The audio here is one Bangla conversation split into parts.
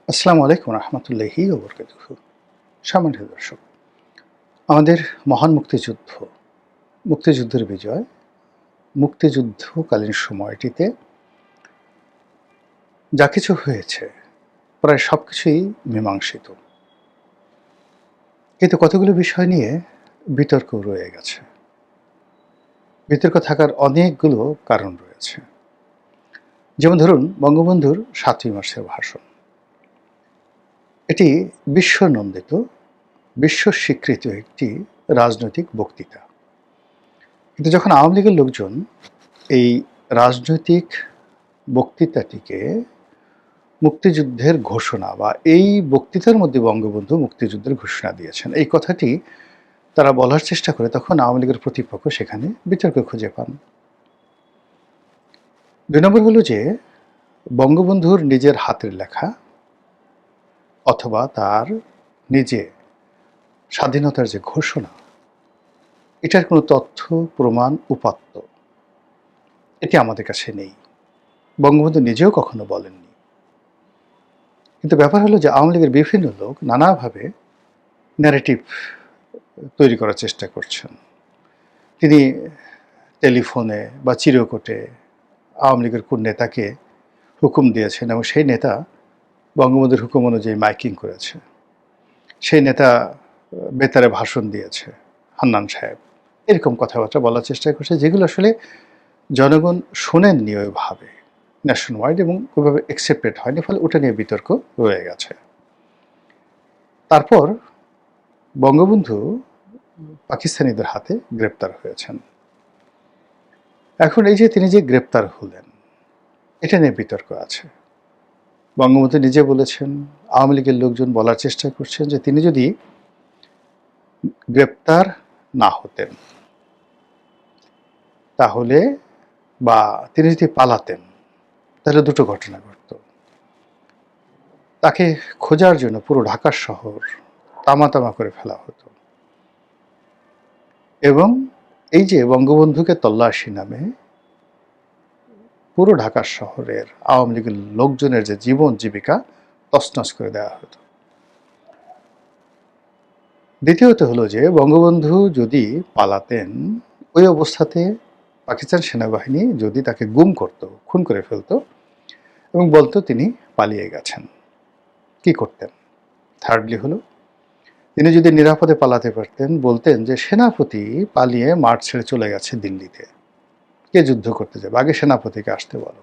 আসসালামু আলাইকুম রহমতুল্লাহি ওয়া বারাকাতুহু। সম্মানিত দর্শক, আমাদের মহান মুক্তিযুদ্ধের বিজয়, মুক্তিযুদ্ধকালীন সময়টিতে যা কিছু হয়েছে প্রায় সবকিছুই মীমাংসিত। কিন্তু কতগুলো বিষয় নিয়ে বিতর্ক রয়ে গেছে। বিতর্ক থাকার অনেকগুলো কারণ রয়েছে। যেমন ধরুন বঙ্গবন্ধুর ৭ই মার্চের ভাষণ। এটি বিশ্বনন্দিত, বিশ্ব স্বীকৃত একটি রাজনৈতিক বক্তৃতা। কিন্তু যখন আওয়ামী লীগের লোকজন এই রাজনৈতিক বক্তৃতাটিকে মুক্তিযুদ্ধের ঘোষণা বা এই বক্তৃতার মধ্যে বঙ্গবন্ধু মুক্তিযুদ্ধের ঘোষণা দিয়েছেন, এই কথাটি তারা বলার চেষ্টা করে, তখন আওয়ামী লীগের প্রতিপক্ষ সেখানে বিতর্ক খুঁজে পান। ২ নম্বর হলো যে বঙ্গবন্ধুর নিজের হাতের লেখা অথবা তার নিজে স্বাধীনতার যে ঘোষণা, এটার কোনো তথ্য, প্রমাণ, উপাত্ত এটি আমাদের কাছে নেই। বঙ্গবন্ধু নিজেও কখনো বলেননি। কিন্তু ব্যাপার হলো যে আওয়ামী লীগের বিভিন্ন লোক নানাভাবে ন্যারেটিভ তৈরি করার চেষ্টা করছেন। তিনি টেলিফোনে বা চিরকুটে আওয়ামী লীগের কোন নেতাকে হুকুম দিয়েছেন এবং সেই নেতা বঙ্গবন্ধুর হুকুম অনুযায়ী মাইকিং করেছে। সেই নেতা বেতারে ভাষণ দিয়েছে, হান্নান সাহেব। এরকম কথাবার্তা বলার চেষ্টা করছে, যেগুলো আসলে জনগণ শোনেননি ওইভাবে ন্যাশন ওয়াইড এবং ওইভাবে অ্যাকসেপ্টেড হয়নি, ফলে ওটা নিয়ে বিতর্ক রয়ে গেছে। তারপর বঙ্গবন্ধু পাকিস্তানিদের হাতে গ্রেপ্তার হয়েছেন। এখন এই যে তিনি যে গ্রেপ্তার হলেন, এটা নিয়ে বিতর্ক আছে। বঙ্গবন্ধু নিজে বলেছেন, আওয়ামী লীগের লোকজন বলার চেষ্টা করছেন যে তিনি যদি গ্রেপ্তার না হতেন তাহলে, বা তিনি যদি পালাতেন, তাহলে দুটো ঘটনা ঘটত। তাকে খোঁজার জন্য পুরো ঢাকা শহর তামা করে ফেলা হতো এবং এই যে বঙ্গবন্ধুকে তল্লাশি নামে পুরো ঢাকা শহরের আওয়ামী লীগের লোকজনের যে জীবন জীবিকা তছনছ করে দেওয়া হতো। দ্বিতীয়ত হলো যে বঙ্গবন্ধু যদি পালাতেন, ওই অবস্থাতে পাকিস্তান সেনাবাহিনী যদি তাকে গুম করত, খুন করে ফেলতো এবং বলতো তিনি পালিয়ে গেছেন, কি করতেন? থার্ডলি হলো, তিনি যদি নিরাপদে পালাতে পারতেন, বলতেন যে সেনাপতি পালিয়ে মাঠ ছেড়ে চলে গেছে দিল্লিতে, কে যুদ্ধ করতে যাবে, আগে সেনাপতিকে আসতে বলো।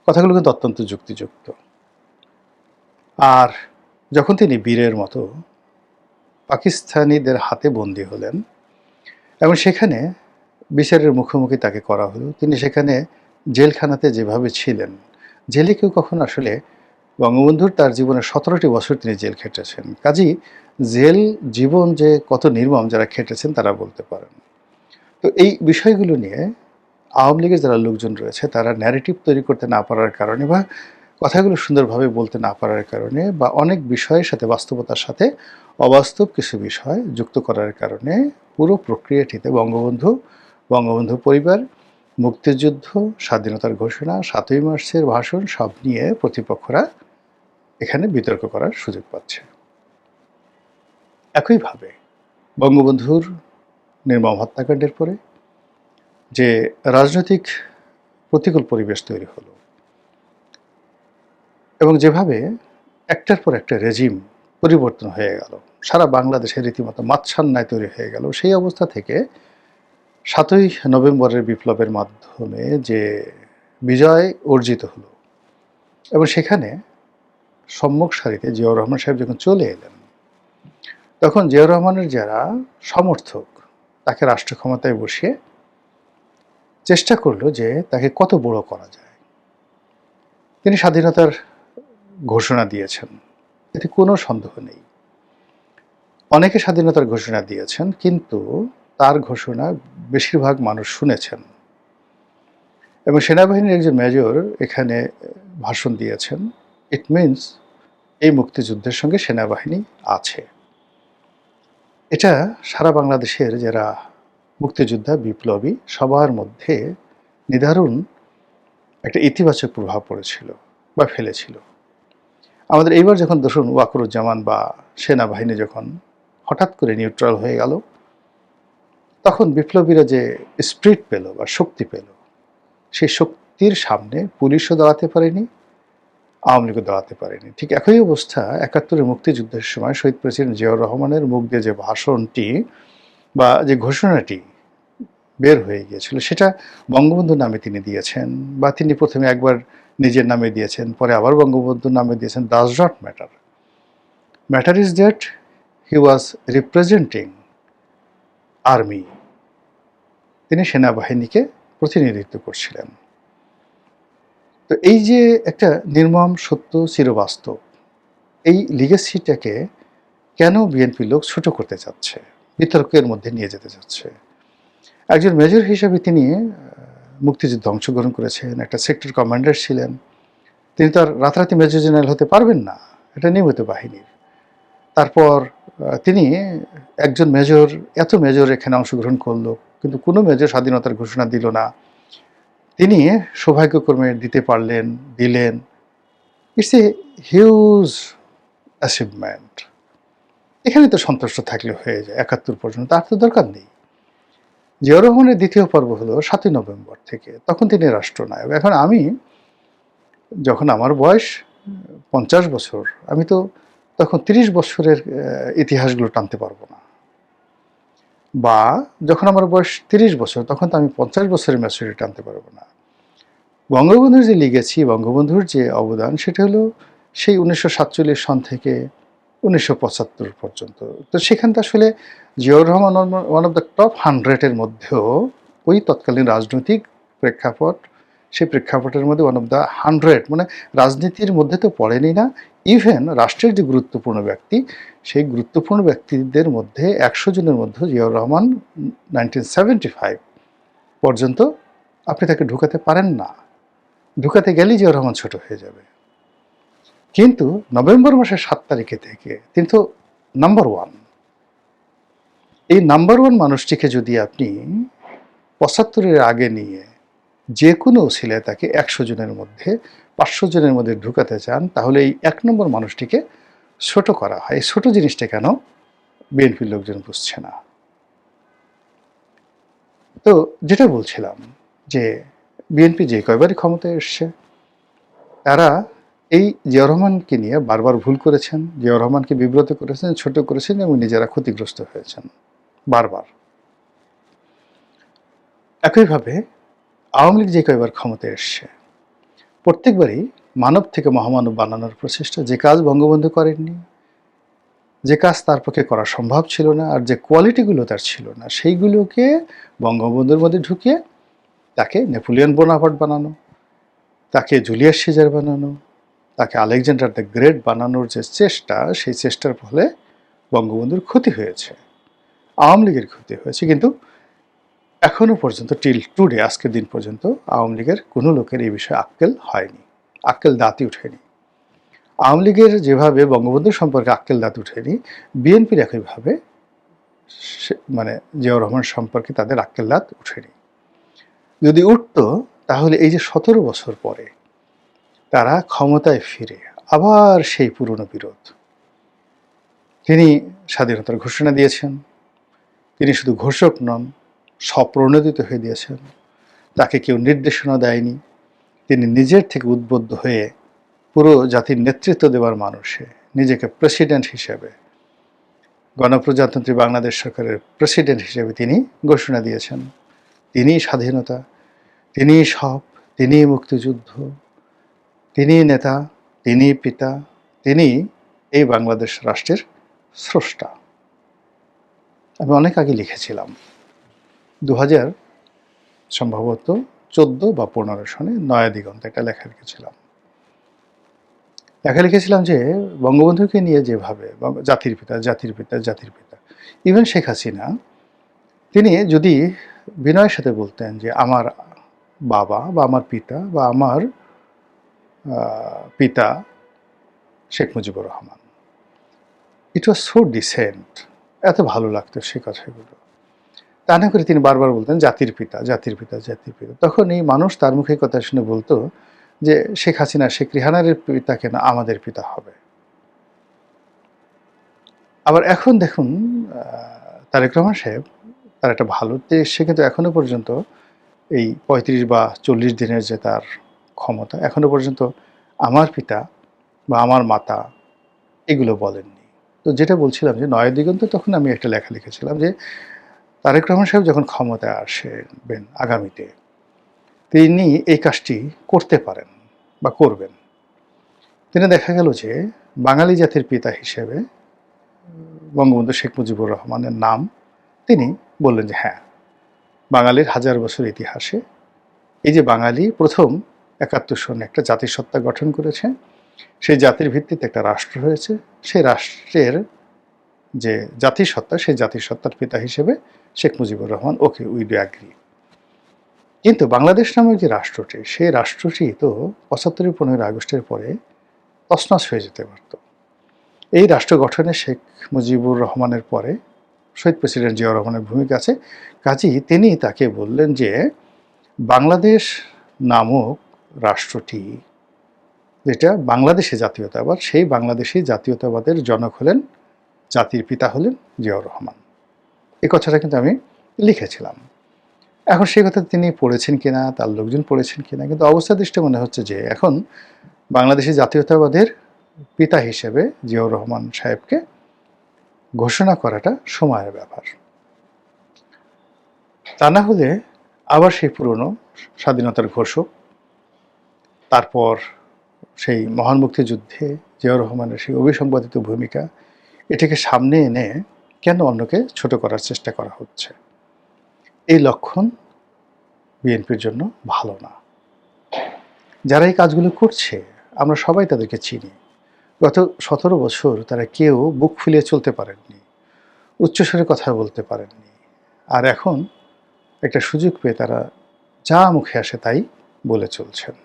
কথাগুলো কিন্তু অত্যন্ত যুক্তিযুক্ত। আর যখন তিনি বীরের মতো পাকিস্তানিদের হাতে বন্দী হলেন এবং সেখানে বিচারের মুখোমুখি তাকে করা হলো, তিনি সেখানে জেলখানাতে যেভাবে ছিলেন, জেলে কেউ কখন আসলে, বঙ্গবন্ধুর তার জীবনে 17টি বছর তিনি জেল খেটেছেন, কাজেই জেল জীবন যে কত নির্মম যারা খেটেছেন তারা বলতে পারেন। তো এই বিষয়গুলো নিয়ে আওয়ামী লীগের যারা লোকজন রয়েছে তারা ন্যারেটিভ তৈরি করতে না পারার কারণে বা কথাগুলো সুন্দরভাবে বলতে না পারার কারণে বা অনেক বিষয়ের সাথে, বাস্তবতার সাথে অবাস্তব কিছু বিষয় যুক্ত করার কারণে পুরো প্রক্রিয়াটিতে বঙ্গবন্ধু পরিবার, মুক্তিযুদ্ধ, স্বাধীনতার ঘোষণা, ৭ই মার্চের ভাষণ সব নিয়ে প্রতিপক্ষরা এখানে বিতর্ক করার সুযোগ পাচ্ছে। একইভাবে বঙ্গবন্ধুর নির্মম হত্যাকাণ্ডের পরে যে রাজনৈতিক প্রতিকূল পরিবেশ তৈরি হলো এবং যেভাবে একটার পর একটা রেজিম পরিবর্তন হয়ে গেল, সারা বাংলাদেশে রীতিমতো মাৎসান্যায় তৈরি হয়ে গেল, সেই অবস্থা থেকে ৭ই নভেম্বরের বিপ্লবের মাধ্যমে যে বিজয় অর্জিত হলো এবং সেখানে সম্মুখ সারিতে জিয়াউর রহমান সাহেব যখন চলে এলেন, তখন জিয়াউর রহমানের যারা সমর্থক তাকে রাষ্ট্র ক্ষমতায় বসিয়ে চেষ্টা করলো যে তাকে কত বড় করা যায়। তিনি স্বাধীনতার ঘোষণা দিয়েছেন, এতে কোনো সন্দেহ নেই। অনেকে স্বাধীনতার ঘোষণা দিয়েছেন, কিন্তু তার ঘোষণা বেশিরভাগ মানুষ শুনেছেন এবং সেনাবাহিনীর একজন মেজর এখানে ভাষণ দিয়েছেন। ইট মিনস এই মুক্তিযুদ্ধের সঙ্গে সেনাবাহিনী আছে। এটা সারা বাংলাদেশের যারা মুক্তিযোদ্ধা, বিপ্লবী সবার মধ্যে নিদারুণ একটা ইতিবাচক প্রভাব পড়েছিল বা ফেলেছিল। আমাদের এইবার যখন ধরুন ওয়াকরুজ্জামান বা সেনাবাহিনী যখন হঠাৎ করে নিউট্রাল হয়ে গেল, তখন বিপ্লবীরা যে স্পিরিট পেল বা শক্তি পেল, সেই শক্তির সামনে পুলিশও দাঁড়াতে পারেনি, আওয়ামী লীগও দাঁড়াতে পারেনি। ঠিক একই অবস্থা ৭১-এর মুক্তিযুদ্ধের সময় শহীদ প্রেসিডেন্ট জিয়াউর রহমানের মুখ দিয়ে যে ভাষণটি বা যে ঘোষণাটি বের হয়ে গিয়েছিল, সেটা বঙ্গবন্ধুর নামে তিনি দিয়েছেন, বা তিনি প্রথমে একবার নিজের নামে দিয়েছেন, পরে আবার বঙ্গবন্ধুর নামে দিয়েছেন। Does not matter. Matter is that he was representing army. তিনি সেনাবাহিনীকে প্রতিনিধিত্ব করছিলেন। তো এই যে একটা নির্মম সত্য চিরবাস্তব, এই লিগেসিটাকে কেন বিএনপি লোক ছোট করতে চাচ্ছে, বিতর্কের মধ্যে নিয়ে যেতে চাচ্ছে? একজন মেজর হিসেবে তিনি মুক্তিযুদ্ধে অংশগ্রহণ করেছেন, একটা সেক্টর কমান্ডার ছিলেন। তিনি তো আর রাতারাতি মেজর জেনারেল হতে পারবেন না, এটা নিয়মিত বাহিনীর। তারপর তিনি একজন মেজর, এত মেজর এখানে অংশগ্রহণ করলো, কিন্তু কোনো মেজর স্বাধীনতার ঘোষণা দিল না। তিনি সৌভাগ্যক্রমে দিতে পারলেন, দিলেন। It's a huge achievement. এখানে তো সন্তুষ্ট থাকলে হয়ে যায় ৭১ পর্যন্ত, তার তো দরকার নেই। জিয়াউর রহমানের দ্বিতীয় পর্ব হলো ৭ই নভেম্বর থেকে, তখন তিনি রাষ্ট্রনায়ক। এখন আমি, যখন আমার বয়স ৫০ বছর, আমি তো তখন ৩০ বছরের ইতিহাসগুলো টানতে পারবো না। বা যখন আমার বয়স ৩০ বছর, তখন তো আমি ৫০ বছরের ম্যাচুরিটি টানতে পারবো না। বঙ্গবন্ধুর যে লিগেছি, বঙ্গবন্ধুর যে অবদান, সেটা হলো সেই ১৯৪৭ সন থেকে ১৯৭৫ পর্যন্ত। তো সেখানটা আসলে Ziaur Rahman one of the top 100-এর মধ্যেও, ওই তৎকালীন রাজনৈতিক প্রেক্ষাপট, সেই প্রেক্ষাপটের মধ্যে ওয়ান অফ দ্য 100, মানে রাজনীতির মধ্যে তো পড়েনি না, ইভেন রাষ্ট্রের যে গুরুত্বপূর্ণ ব্যক্তি, সেই গুরুত্বপূর্ণ ব্যক্তিদের মধ্যে ১০০ জনের মধ্যে জিয়াউর রহমান 1975 পর্যন্ত আপনি তাকে ঢুকাতে পারেন না। ঢুকাতে গেলেই জিয়াউর রহমান ছোট হয়ে যাবে। কিন্তু নভেম্বর মাসের ৭ তারিখে থেকে তিনি তো নাম্বার 1। এই নাম্বার 1 মানুষটিকে যদি আপনি ৭৫-এর আগে নিয়ে যে কোনো ছেলে তাকে ১০০ জনের মধ্যে, ৫০০ জনের মধ্যে ঢুকাতে চান, তাহলে এই ১ নম্বর মানুষটিকে ছোট করা হয়। এই ছোট জিনিসটা কেন বিএনপির লোকজন বুঝছে না? তো যেটা বলছিলাম, যে বিএনপি যে কয়বারই ক্ষমতায় এসছে, তারা এই জিয়াউর রহমানকে নিয়ে বারবার ভুল করেছেন, জিয়াউর রহমানকে বিব্রত করেছেন, ছোট করেছেন, এবং নিজেরা ক্ষতিগ্রস্ত হয়েছেন বারবার। একইভাবে আওয়ামী লীগ যে কয়বার ক্ষমতায় এসছে, প্রত্যেকবারই মানব থেকে মহামানব বানানোর প্রচেষ্টা। যে কাজ বঙ্গবন্ধু করেননি, যে কাজ তার পক্ষে করা সম্ভব ছিল না, আর যে কোয়ালিটিগুলো তার ছিল না, সেইগুলোকে বঙ্গবন্ধুর মধ্যে ঢুকিয়ে তাকে নেপোলিয়ন বোনাপার্ট বানানো, তাকে জুলিয়াস সিজার বানানো, তাকে আলেকজান্ডার দ্য গ্রেট বানানোর যে চেষ্টা, সেই চেষ্টার ফলে বঙ্গবন্ধুর ক্ষতি হয়েছে, আওয়ামী লীগের ক্ষতি হয়েছে। কিন্তু এখনো পর্যন্ত, টিল টুডে, আজকের দিন পর্যন্ত আওয়ামী লীগের কোনো লোকের এই বিষয়ে আক্কেল হয়নি, আক্কেল দাঁতই উঠেনি। আওয়ামী লীগের যেভাবে বঙ্গবন্ধুর সম্পর্কে আক্কেল দাঁত উঠেনি, বিএনপির একইভাবে মানে জিয়াউর রহমান সম্পর্কে তাদের আক্কেল দাঁত উঠেনি। যদি উঠতো, তাহলে এই যে ১৭ বছর পরে তারা ক্ষমতায় ফিরে আবার সেই পুরনো বিরোধ। তিনি স্বাধীনতার ঘোষণা দিয়েছেন, তিনি শুধু ঘোষক নন, স্বপ্রণোদিত হয়ে দিয়েছেন। তাকে কেউ নির্দেশনা দেয়নি, তিনি নিজের থেকে উদ্বুদ্ধ হয়ে পুরো জাতির নেতৃত্ব দেওয়ার মানুষে নিজেকে প্রেসিডেন্ট হিসেবে, গণপ্রজাতন্ত্রী বাংলাদেশ সরকারের প্রেসিডেন্ট হিসেবে তিনি ঘোষণা দিয়েছেন। তিনিই স্বাধীনতা, তিনিই সব, তিনিই মুক্তিযুদ্ধ, তিনিই নেতা, তিনিই পিতা, তিনিই এই বাংলাদেশ রাষ্ট্রের স্রষ্টা। আমি অনেক আগে লিখেছিলাম, ২০০০ সম্ভবত 14 বা 15 সনে নয়া দিগন্ত একটা লেখা লিখেছিলাম যে বঙ্গবন্ধুকে নিয়ে যেভাবে জাতির পিতা, জাতির পিতা, জাতির পিতা, ইভেন শেখ হাসিনা, তিনি যদি বিনয়ের সাথে বলতেন যে আমার বাবা বা আমার পিতা বা আমার পিতা শেখ মুজিবুর রহমান, ইট ওয়াজ সো ডিসেন্ট, এত ভালো লাগতো সে কথাগুলো। তা না করে তিনি বারবার বলতেন জাতির পিতা, জাতির পিতা, জাতির পিতা। তখন এই মানুষ তার মুখে কথা শুনে বলতো যে শেখ হাসিনা, শেখ রেহানার পিতা কেন আমাদের পিতা হবে। আবার এখন দেখুন তারেক রহমান সাহেব তার একটা ভালোতে সে কিন্তু এখনো পর্যন্ত এই ৩৫ বা ৪০ দিনের যে তার ক্ষমতা এখনো পর্যন্ত আমার পিতা বা আমার মাতা এগুলো বলেননি। তো যেটা বলছিলাম যে নয়া দিগন্তে তখন আমি একটা লেখা লিখেছিলাম যে তারেক রহমান সাহেব যখন ক্ষমতায় আসবেন আগামীতে তিনি এই কাজটি করতে পারেন বা করবেন। তিনি দেখা গেল যে বাঙালি জাতির পিতা হিসেবে বঙ্গবন্ধু শেখ মুজিবুর রহমানের নাম তিনি বললেন যে হ্যাঁ, বাঙালির হাজার বছর ইতিহাসে এই যে বাঙালি প্রথম ৭১ সনে একটা জাতিসত্তা গঠন করেছে, সেই জাতির ভিত্তিতে একটা রাষ্ট্র হয়েছে, সেই রাষ্ট্রের যে জাতিসত্তা সেই জাতিসত্তার পিতা হিসেবে Sheikh Mujibur Rahman okay we do agree. কিন্তু বাংলাদেশ নামক যে রাষ্ট্রটি সেই রাষ্ট্রটি তো ৭৫ 15 আগস্টের পরে তছনছ হয়ে যেতে পারত। এই রাষ্ট্র গঠনে শেখ মুজিবুর রহমানের পরে শহীদ প্রেসিডেন্ট জিয়াউর রহমানের ভূমিকা আছে। কাজেই তিনি তাকে বললেন যে বাংলাদেশ নামক রাষ্ট্রটি যেটা বাংলাদেশে জাতীয়তাবাদ, সেই বাংলাদেশি জাতীয়তাবাদের জনক হলেন, জাতির পিতা হলেন জিয়াউর রহমান। এই কথাটা কিন্তু আমি লিখেছিলাম। এখন সেই কথা তিনি পড়েছেন কিনা, তার লোকজন পড়েছেন কিনা, কিন্তু অবস্থা দৃষ্টে মনে হচ্ছে যে এখন বাংলাদেশি জাতীয়তাবাদের পিতা হিসেবে জিয়াউর রহমান সাহেবকে ঘোষণা করাটা সময়ের ব্যাপার। তা না হলে আবার সেই পুরনো স্বাধীনতার ঘোষক, তারপর সেই মহান মুক্তিযুদ্ধে জিয়াউর রহমানের সেই অবিসংবাদিত ভূমিকা, এটাকে সামনে এনে কেন অন্যকে ছোট করার চেষ্টা করা হচ্ছে? এই লক্ষণ বিএনপির জন্য ভালো না। যারা এই কাজগুলো করছে আমরা সবাই তাদেরকে চিনি। গত ১৭ বছর তারা কেউ বুক ফুলিয়ে চলতে পারেননি, উচ্চস্বরে কথা বলতে পারেননি। আর এখন একটা সুযোগ পেয়ে তারা যা মুখে আসে তাই বলে চলছেন।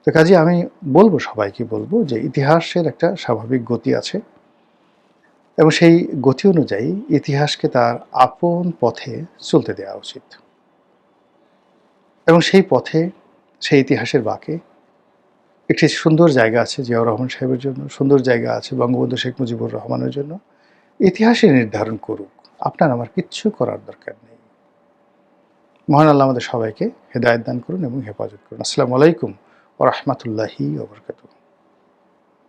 তো কাজে আমি বলবো, সবাইকে বলবো যে ইতিহাসের একটা স্বাভাবিক গতি আছে এবং সেই গতি অনুযায়ী ইতিহাসকে তার আপন পথে চলতে দেওয়া উচিত। এবং সেই পথে, সেই ইতিহাসের বাঁকে একটি সুন্দর জায়গা আছে জিয়াউর রহমান সাহেবের জন্য, সুন্দর জায়গা আছে বঙ্গবন্ধু শেখ মুজিবুর রহমানের জন্য। ইতিহাসই নির্ধারণ করুক, আপনার আমার কিচ্ছু করার দরকার নেই। মহান আল্লাহ আমাদের সবাইকে হেদায়েত দান করুন এবং হেফাজত করুন। আসসালামু আলাইকুম ওয়া রাহমাতুল্লাহি ওয়া বারাকাতুহু।